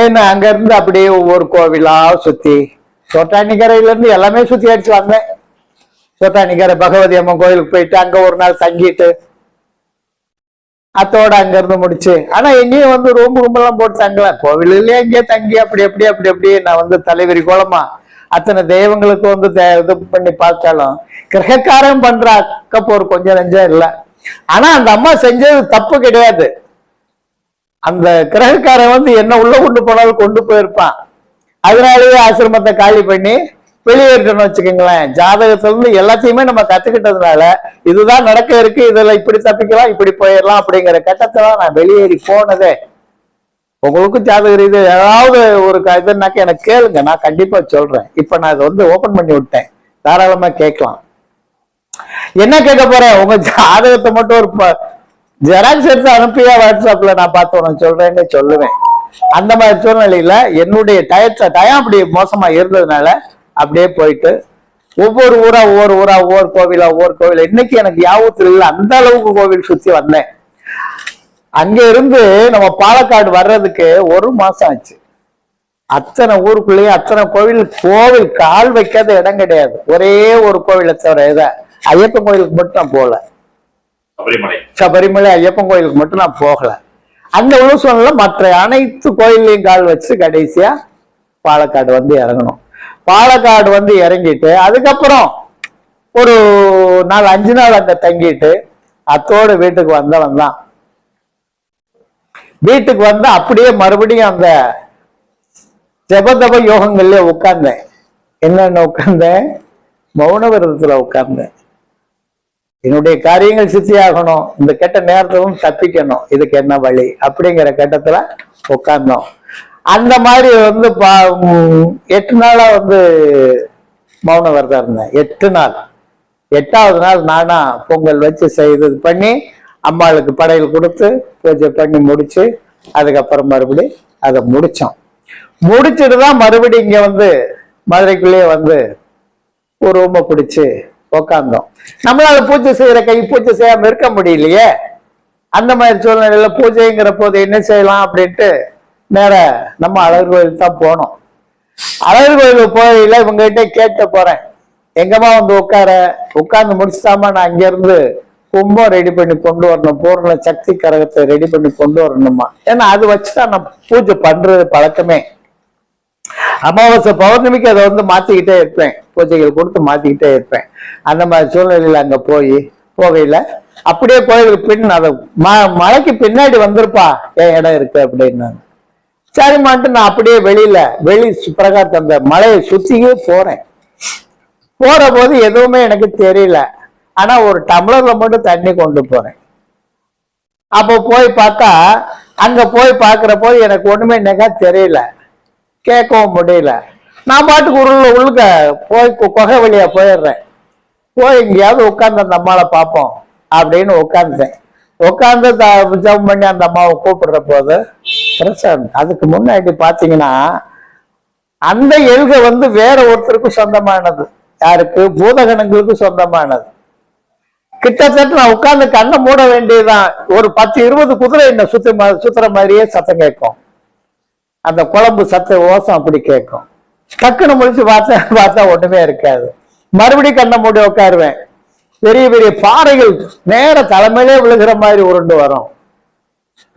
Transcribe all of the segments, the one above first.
ஏன்னா அங்க இருந்து அப்படியே ஒவ்வொரு கோவிலா சுத்தி சோட்டானிக்கரையில இருந்து எல்லாமே சுத்தி அடிச்சு வந்தேன். சோட்டானிக்கரை பகவதி அம்மன் கோயிலுக்கு போயிட்டு அங்க ஒரு நாள் தங்கிட்டு அத்தோட அங்க இருந்து முடிச்சு. ஆனா எங்கேயும் வந்து ரூம் எல்லாம் போட்டு தங்கல, கோவிலே எங்கேயே தங்கி அப்படி நான் வந்து தலைவரி கோலமா அத்தனை தெய்வங்களுக்கு வந்து இது பண்ணி பார்த்தாலும் கிரகக்காரன் பண்ற அக்கப்போர் கொஞ்சம் நெஞ்சம் இல்லை. ஆனா அந்த அம்மா செஞ்சது தப்பு கிடையாது. அந்த கிரகக்காரன் வந்து என்ன உள்ள கொண்டு போனாலும் கொண்டு போயிருப்பான். அதனாலேயே ஆசிரமத்தை காலி பண்ணி வெளியேறணும்னு வச்சுக்கோங்களேன். ஜாதகத்துல இருந்து எல்லாத்தையுமே நம்ம கத்துக்கிட்டதுனால இதுதான் நடக்க இருக்கு, இதுல இப்படி தப்பிக்கலாம், இப்படி போயிடலாம் அப்படிங்கிற கட்டத்துல நான் வெளியேறி போனதே. உங்களுக்கும் ஜாதக ரீதி ஏதாவது ஒரு இதுனாக்க எனக்கு கேளுங்க, நான் கண்டிப்பா சொல்றேன். இப்ப நான் இதை வந்து ஓபன் பண்ணி விட்டேன், தாராளமா கேட்கலாம். என்ன கேட்க போறேன்? உங்க ஜாதகத்தை மட்டும் ஒரு ஜெராக்ஸ் எடுத்து அனுப்பியா வாட்ஸ்அப்ல நான் பார்த்து உனக்கு சொல்றேன்னு சொல்லுவேன். அந்த மாதிரி சூழ்நிலையில என்னுடைய டயம் அப்படி மோசமா இருந்ததுனால அப்படியே போயிட்டு ஒவ்வொரு ஊரா ஒவ்வொரு கோவிலா இன்னைக்கு எனக்கு யாபத்தில் இல்லை, அந்த அளவுக்கு கோவில் சுத்தி வந்தேன். அங்க இருந்து நம்ம பாலக்காடு வர்றதுக்கு 1 மாசம் ஆச்சு. அத்தனை ஊருக்குள்ளேயே அத்தனை கோவில் கால் வைக்காத இடம் கிடையாது. ஒரே ஒரு கோவிலை தவிர ஐயப்பன் கோயிலுக்கு மட்டும் நான் போகல. சபரிமலை ஐயப்பன் கோயிலுக்கு மட்டும் நான் போகல. அந்த உள்ள சூழ்நிலை மற்ற அனைத்து கோயிலையும் கால் வச்சு கடைசியா பாலக்காடு வந்து இறங்கணும். பாலக்காடு வந்து இறங்கிட்டு அதுக்கப்புறம் ஒரு 4-5 நாள் அங்க தங்கிட்டு அத்தோட வீட்டுக்கு வந்தவன் தான். வீட்டுக்கு வந்து அப்படியே மறுபடியும் அந்த ஜபதப யோகங்கள்ல உட்கார்ந்தேன். என்னென்ன உட்கார்ந்தேன்? மௌன விரதத்துல உட்கார்ந்தேன். என்னுடைய காரியங்கள் சித்தியாகணும், இந்த கெட்ட நேரத்திலும் தப்பிக்கணும், இதுக்கு என்ன வழி அப்படிங்கிற கட்டத்துல உட்கார்ந்தோம். அந்த மாதிரி வந்து 8 நாளா வந்து மௌன விரதம் இருந்தேன். 8 நாள். 8வது நாள் நானா பொங்கல் வச்சு செய்து பண்ணி அம்மாளுக்கு படையல் கொடுத்து பூஜை பண்ணி முடிச்சு அதுக்கப்புறம் மறுபடி அதை முடிச்சோம். முடிச்சுட்டு தான் மறுபடி இங்க வந்து மதுரைக்குள்ளேயே வந்து ஒரு ரூமை பிடிச்சு உக்காந்தோம். நம்மளால பூஜை செய்யற பூஜை செய்யாம இருக்க முடியலையே. அந்த மாதிரி சூழ்நிலையில பூஜைங்கிற போது என்ன செய்யலாம் அப்படின்ட்டு நேர நம்ம அழகர் கோயில் தான் போனோம். அழகர் கோயிலுக்கு போயில இவங்ககிட்ட கேட்டு போறேன், எங்கம்மா வந்து உட்கார்ந்து முடிச்சுட்டாமா, நான் அங்க இருந்து கும்பம் ரெடி பண்ணி கொண்டு வரணும், பூர்ண சக்தி கரகத்தை ரெடி பண்ணி கொண்டு வரணுமா. ஏன்னா அது வச்சுதான் நான் பூஜை பண்றது பழக்கமே. அமாவாசை பௌர்ணமிக்கு அதை வந்து மாத்திக்கிட்டே இருப்பேன், பூஜைகள் கொடுத்து மாத்திக்கிட்டே இருப்பேன். அந்த மாதிரி சூழ்நிலையில அங்க போகையில அப்படியே கோயிலுக்கு பின் அதை மலைக்கு பின்னாடி வந்திருப்பா என் இடம் இருக்கு அப்படின்னாங்க. சரிமான்ட்டு நான் அப்படியே வெளி பிரகாரத்தை அந்த மலையை சுத்தியே போறேன். போற போது எதுவுமே எனக்கு தெரியல. ஆனா ஒரு டம்ளர்ல மட்டும் தண்ணி கொண்டு போறேன். அப்போ போய் பார்த்தா அங்க போய் பாக்குற போது எனக்கு ஒண்ணுமே என்னக்கா தெரியல, கேட்கவும் முடியல. நான் பாட்டுக்கு உள்ளுக்க போய் குகை வழியா போயிடுறேன். போய் எங்கேயாவது உட்காந்து அந்த அம்மாவை பார்ப்போம் அப்படின்னு உட்காந்துட்டேன். உட்காந்து ஜபம் பண்ணி அந்த அம்மாவை கூப்பிடுற போது அதுக்கு முன்னாடி பாத்தீங்கன்னா அந்த எழுக வந்து வேற ஒருத்தருக்கும் சொந்தமானது. யாருக்கு? பூதகணங்களுக்கு சொந்தமானது. கிட்டத்தட்ட நான் உட்கார்ந்து கண்ணை மூட வேண்டியதுதான். ஒரு 10-20 குதிரை என்ன சுத்துற மாதிரியே சத்தம் கேட்கும். அந்த குழம்பு சத்த ஓசம் அப்படி கேட்கும். டக்குன்னு முடிச்சு பார்த்தா ஒண்ணுமே இருக்காது. மறுபடியும் கண்ணை மூடி உட்காருவேன். பெரிய பெரிய பாறைகள் நேர தலைமையிலே விழுகிற மாதிரி உருண்டு வரும்.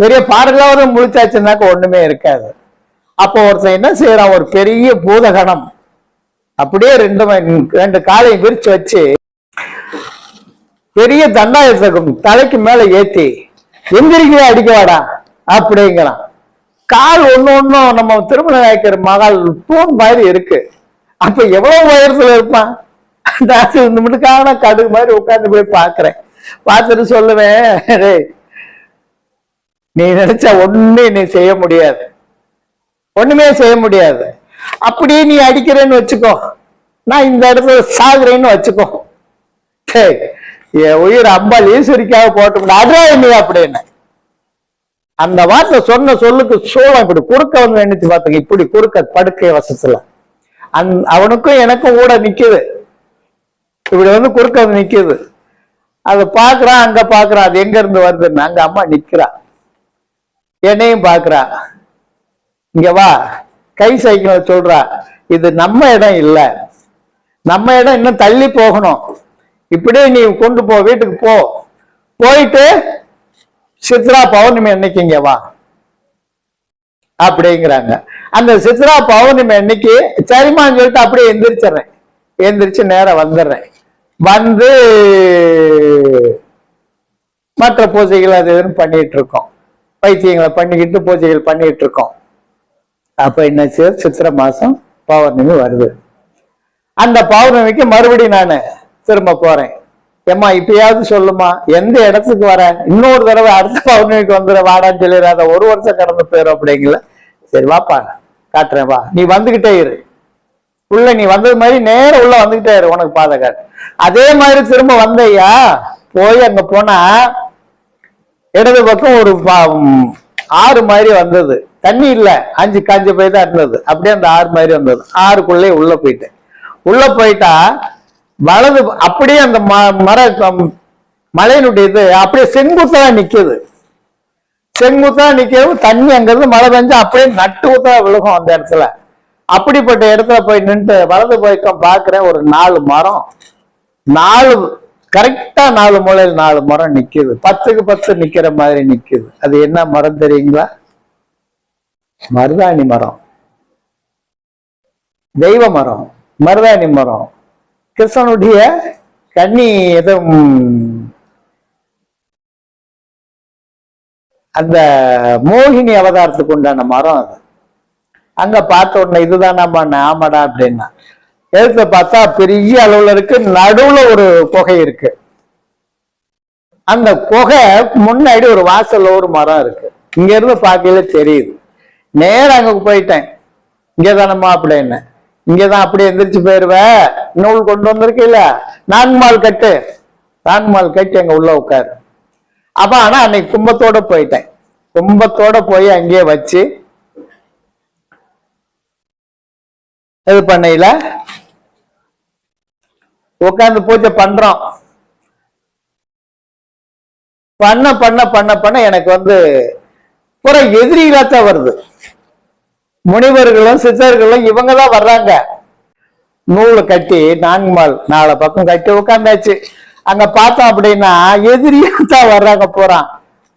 பெரிய பாறைகளாவது முழிச்சாச்சுன்னாக்க ஒண்ணுமே இருக்காது. அப்போ ஒருத்தன் என்ன செய்யறான், ஒரு பெரிய பூதகணம் அப்படியே 2 காலையும் விரிச்சு வச்சு பெரிய தண்டாயத்தை தலைக்கு மேல ஏத்தி எந்திரிக்கவே அடிக்கவாடா அப்படிங்கிறான். கால் ஒன்னும் நம்ம திருமண நாயக்கர் மகால் தூண் மாதிரி இருக்கு. அப்ப எவ்வளவு உயரத்துல இருப்பான். நிமிடுக்கான கடுகு மாதிரி உட்கார்ந்து போய் பாக்குறேன். பார்த்துட்டு சொல்லுவேன், நீ நினைச்சா நீ செய்ய முடியாது, ஒண்ணுமே செய்ய முடியாது. அப்படியே நீ அடிக்கிறேன்னு வச்சுக்கோ, நான் இந்த இடத்துல சாகுறேன்னு வச்சுக்கோ, என் உயிர் அம்பாள் ஈஸ்வரிக்காக போட்டு அதான் என்ன அப்படின்னு. அந்த வார்த்தை சொன்ன சொல்லுக்கு சோளம் இப்படி குறுக்க வந்து நினைச்சு பார்த்துங்க. இப்படி குறுக்க படுக்கை வசத்துல அவனுக்கும் எனக்கும் கூட நிக்குது. இப்படி வந்து குறுக்க வந்து நிக்குது. அதை பாக்குறான், அங்க பாக்குறான். அது எங்க இருந்து வருதுன்னு அங்க அம்மா நிக்கிறா, என்னையும் பாக்குறா. இங்க வா, கை சைக்கிள் சொல்றா, இது நம்ம இடம் இல்ல, நம்ம இடம் இன்னும் தள்ளி போகணும், இப்படியே நீ கொண்டு போ, வீட்டுக்கு போ, போயிட்டு சித்ரா பௌர்ணமி அன்னைக்கு இங்க வா அப்படிங்கிறாங்க. அந்த சித்ரா பௌர்ணமி அன்னைக்கு சரிமான்னு சொல்லிட்டு அப்படியே எந்திரிச்சிடுறேன். எந்திரிச்சு நேரம் வந்துடுறேன். வந்து மற்ற பூஜைகள் அது இதுன்னு பண்ணிட்டு இருக்கோம், பைத்தியங்களை பண்ணிக்கிட்டு பூஜைகள் பண்ணிட்டு இருக்கோம். அப்ப என்னாச்சு, சித்திரை மாசம் பௌர்ணமி வருது. அந்த பௌர்ணமிக்கு மறுபடியும் நான் திரும்ப போறேன். ஏம்மா இப்பயாவது சொல்லுமா, எந்த இடத்துக்கு வர, இன்னொரு தடவை அடுத்த பௌர்ணமிக்கு வந்துட வாடான்னு சொல்லிடாத, ஒரு வருஷம் கடந்து போயிடும் அப்படிங்கல. சரி வாப்பா காட்டுறேன், வா, நீ வந்துகிட்டே இரு உள்ள, நீ வந்தது மாதிரி நேரம் உள்ள வந்துகிட்டே இரு, உனக்கு பாதை காட்டு. அதே மாதிரி திரும்ப வந்தையா, போய் அங்க போனா இடது பக்கம் ஒரு ஆறு மாதிரி வந்தது, தண்ணி இல்ல, 5 காஞ்ச போய் தான் இருந்தது. அப்படியே அந்த ஆறு மாதிரி வந்தது. ஆறுக்குள்ளே உள்ள போயிட்டேன். உள்ள போயிட்டா வலது அப்படியே அந்த மலையினுடைய இது அப்படியே செங்குத்தா நிக்குது. செங்குத்தா நிக்கிறது, தண்ணி அங்கிருந்து மழை பெஞ்சு அப்படியே நட்டு ஊத்தா விழுகும் அந்த இடத்துல. அப்படிப்பட்ட இடத்துல போய் நின்று வலது பக்கம் பாக்குறேன், ஒரு 4 மரம், 4 கரெக்டா 4 மூலையில் 4 மரம் நிக்குது, 10க்கு 10 நிக்கிற மாதிரி நிக்குது. அது என்ன மரம் தெரியுங்களா? மருதாணி மரம், தெய்வ மரம், மருதாணி மரம். கிருஷ்ணனுடைய கன்னி அந்த மோகினி அவதாரத்துக்கு உண்டான மரம் அது. அங்க பார்த்த உடனே இதுதான் நம்ம ஆமாடா அப்படின்னா, எடுத்து பார்த்தா பெரிய அளவுல இருக்கு, நடுவுல ஒரு குகை இருக்கு. அந்த குகை முன்னாடி ஒரு வாசல்ல ஒரு மரம் இருக்கு. இங்க இருந்து பார்க்கல தெரியுது. நேரம் அங்க போயிட்டேன், இங்கதானம்மா அப்படின்னு. இங்கதான் அப்படியே எந்திரிச்சு போயிருவேன், நூல் கொண்டு வந்திருக்கீல்ல, 4 மால் கட்டு, 4 மால் கட்டி அங்க உள்ள உட்காரு. அப்ப ஆனா அன்னைக்கு கும்பத்தோட போயிட்டேன். கும்பத்தோட போய் அங்கேயே வச்சு இது பண்ணையில உட்கார்ந்து பூஜை பண்றோம். பண்ண பண்ண பண்ண பண்ண எனக்கு புற எதிரிகளாத்தான் வருது. முனிவர்களும் சித்தர்களும் இவங்கதான் வர்றாங்க. நூலை கட்டி 4 மால் 4 பக்கம் கட்டி உட்கார்ந்தாச்சு. அங்க பார்த்தோம் அப்படின்னா எதிரியாத்தான் வர்றாங்க. போறான்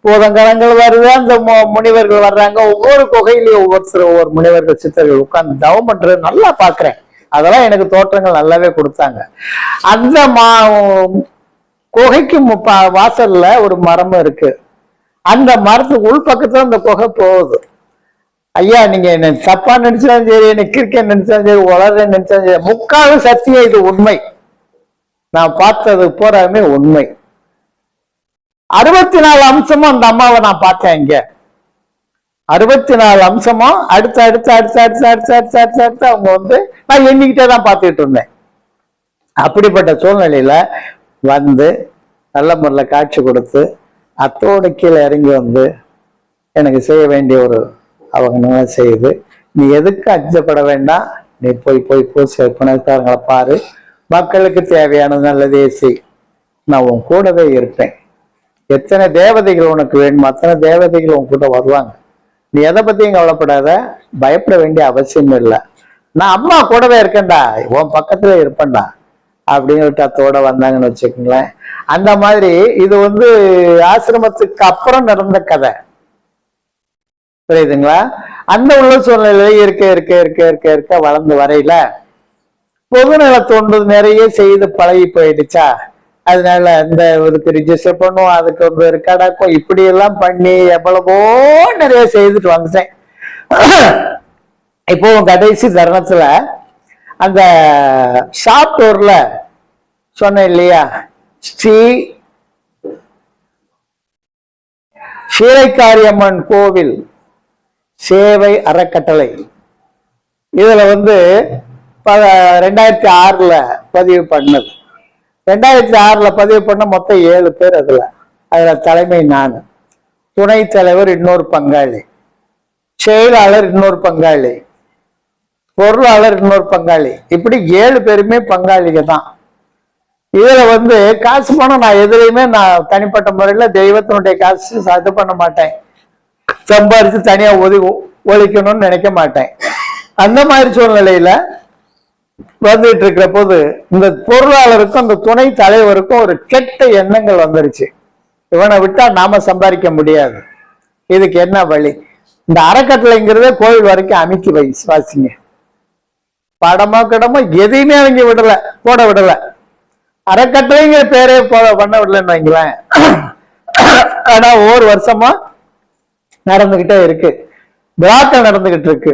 பூதங்கரங்கள் வருது, அந்த முனிவர்கள் வர்றாங்க. ஒவ்வொரு குகையிலையும் ஒவ்வொரு முனிவர்கள் சித்தர்கள் உட்கார்ந்து தவம் பண்றது நல்லா பாக்குறேன். அதெல்லாம் எனக்கு தோற்றங்கள் நல்லாவே கொடுத்தாங்க. அந்த குகைக்கு வாசல்ல ஒரு மரமும் இருக்கு. அந்த மரத்துக்கு உள் பக்கத்துல அந்த குகை போகுது. ஐயா நீங்க என்ன தப்பா நினைச்சாலும் சரி, என்ன கிரிக்கெட் நினைச்சாலும் சரி, வளர நினைச்சாலும் சரி, முக்காலும் சத்தியம், இது உண்மை. நான் பார்த்தது போறாமே உண்மை. 64 அம்சமும் அந்த அம்மாவை நான் பார்த்தேன். இங்க 64 அம்சமும் அடுத்து அடுத்து அடுத்து அடுத்து அடுத்து அடுத்து அடுத்து அடுத்து அவங்க நான் எண்ணிக்கிட்டே தான் பார்த்துக்கிட்டு இருந்தேன். அப்படிப்பட்ட சூழ்நிலையில நல்ல முறையில் காட்சி கொடுத்து அத்தோட கீழே இறங்கி எனக்கு செய்ய வேண்டிய ஒரு அவங்க செய்யுது. நீ எதுக்கு அச்சப்பட வேண்டாம், நீ போய் புனஸ்காரங்களை பாரு, மக்களுக்கு தேவையானது நல்லதே செய், நான் உன் கூடவே இருப்பேன். எத்தனை தேவதைகள் உனக்கு வேணுமோ அத்தனை தேவதைகள் உன் கூட வருவாங்க. நீ எதை பத்தியும் கவலைப்படாத, பயப்பட வேண்டிய அவசியம் இல்லை, நான் அம்மா கூடவே இருக்கேன்டா, உன் பக்கத்துல இருப்பேன்டா அப்படின்னு அத்தோட வந்தாங்கன்னு வச்சுக்கோங்களேன். அந்த மாதிரி இது ஆசிரமத்துக்கு அப்புறம் நடந்த கதை, புரியுதுங்களா? அந்த உள்ள சூழ்நிலையில இருக்க இருக்க இருக்க இருக்க இருக்க வளர்ந்து வரையில பொதுநல தோன்றது நிறைய செய்து பழகி போயிடுச்சா. அதனால இந்த இதுக்கு ரிஜிஸ்டர் பண்ணுவோம், அதுக்கு ரெக்கார்டாக்கும், இப்படி எல்லாம் பண்ணி எவ்வளவோ நிறைய செய்துட்டு வந்துட்டேன். இப்போ கடைசி தருணத்துல அந்த ஷாப்டூர்ல சொன்னேன் இல்லையா, ஸ்ரீ ஷீரைக்காரியம்மன் கோவில் சேவை அறக்கட்டளை, இதுல 2006 பதிவு பண்ணது. 2006 பதிவு பண்ண மொத்தம் 7 பேர். அதுல தலைமை நான், துணைத் தலைவர் இன்னொரு பங்காளி, செயலாளர் இன்னொரு பங்காளி, பொருளாளர் இன்னொரு பங்காளி, இப்படி 7 பேருமே பங்காளிங்க தான். இதுல காசு பணம் நான் எதுலையுமே நான் தனிப்பட்ட முறையில தெய்வத்தினுடைய காசு இது பண்ண மாட்டேன், சம்பாரிச்சு தனியா ஒழிக்கணும்னு நினைக்க மாட்டேன். அந்த மாதிரி சூழ்நிலையில வந்துட்டு இருக்கிற போது இந்த பொருளாளருக்கும் அந்த துணை தலைவருக்கும் ஒரு கெட்ட எண்ணங்கள் வந்துருச்சு. இவனை விட்டா நாம சம்பாதிக்க முடியாது, இதுக்கு என்ன வழி? இந்த அறக்கட்டளைங்கிறத கோயில் வரைக்கும் அமைக்கி வை, சுவாசிங்க. படமோ கிடமோ எதையுமே அவங்க விடல, போட விடல. அறக்கட்டளைங்கிற பேரே பண்ண விடலன்னு வைங்களேன். ஆனா ஒவ்வொரு வருஷமா நடந்துகிட்டே இருக்கு, விழாக்கள் நடந்துகிட்டு இருக்கு.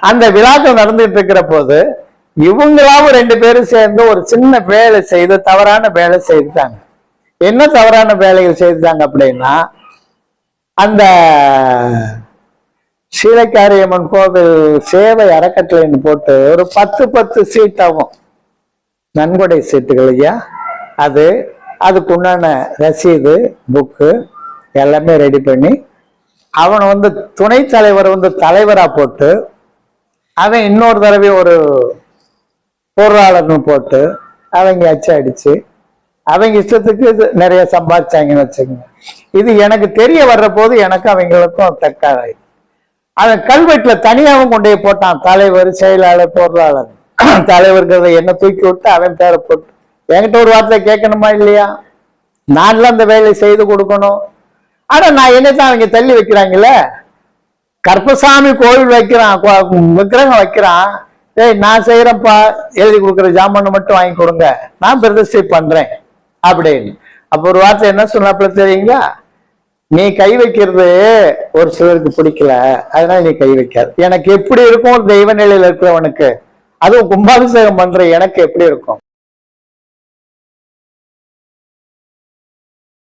அந்த விழாக்கள் நடந்துகிட்டு இருக்கிற போது இவங்களாவும் 2 பேரும் சேர்ந்து ஒரு சின்ன வேலை செய்து, தவறான வேலை செய்துட்டாங்க. என்ன தவறான வேலைகள் செய்துட்டாங்க அப்படின்னா, அந்த சீலக்காரியம்மன் கோவில் சேவை அறக்கட்டளைன்னு போட்டு ஒரு 10 சீட் ஆகும், நன்கொடை சீட்டுகள் ஐயா. அதுக்குண்டான ரசீது, புக்கு எல்லாமே ரெடி பண்ணி அவனை துணை தலைவர் தலைவரா போட்டு, அவன் இன்னொரு தடவை ஒரு பொருளாளர்னு போட்டு அவங்க அச்சு அடிச்சு அவங்க இஷ்டத்துக்கு நிறைய சம்பாதிச்சாங்கன்னு வச்சுக்கோங்க. இது எனக்கு தெரிய வர்ற போது எனக்கு அவங்களுக்கும் தக்காய். அவன் கல்வெட்டுல தனியாவும் கொண்டு போய் போட்டான், தலைவர், செயலாளர், பொருளாளர். தலைவர்கிறத என்ன தூக்கி விட்டு அவன் பேரை போட்டு என்கிட்ட ஒரு வார்த்தை கேட்கணுமா இல்லையா? நான்லாம் அந்த வேலையை செய்து கொடுக்கணும். ஆனா நான் என்னதான் அவங்க தள்ளி வைக்கிறாங்கல்ல. கருப்பசாமி கோவில் வைக்கிறான், விக்கிரகம் வைக்கிறான். ஏய் நான் செய்யறேன்ப்பா, எழுதி கொடுக்குற ஜாமான் மட்டும் வாங்கி கொடுங்க, நான் பிரதிஷ்டை பண்றேன் அப்படின்னு. அப்ப ஒரு வார்த்தை என்ன சொன்னாப்புல தெரியுங்களா? நீ கை வைக்கிறது ஒரு சிலருக்கு பிடிக்கல, அதனால நீ கை வைக்காது. எனக்கு எப்படி இருக்கும் தெய்வ நிலையில இருக்கிறவனுக்கு, அதுவும் கும்பாபிஷேகம் பண்ற எனக்கு எப்படி இருக்கும்?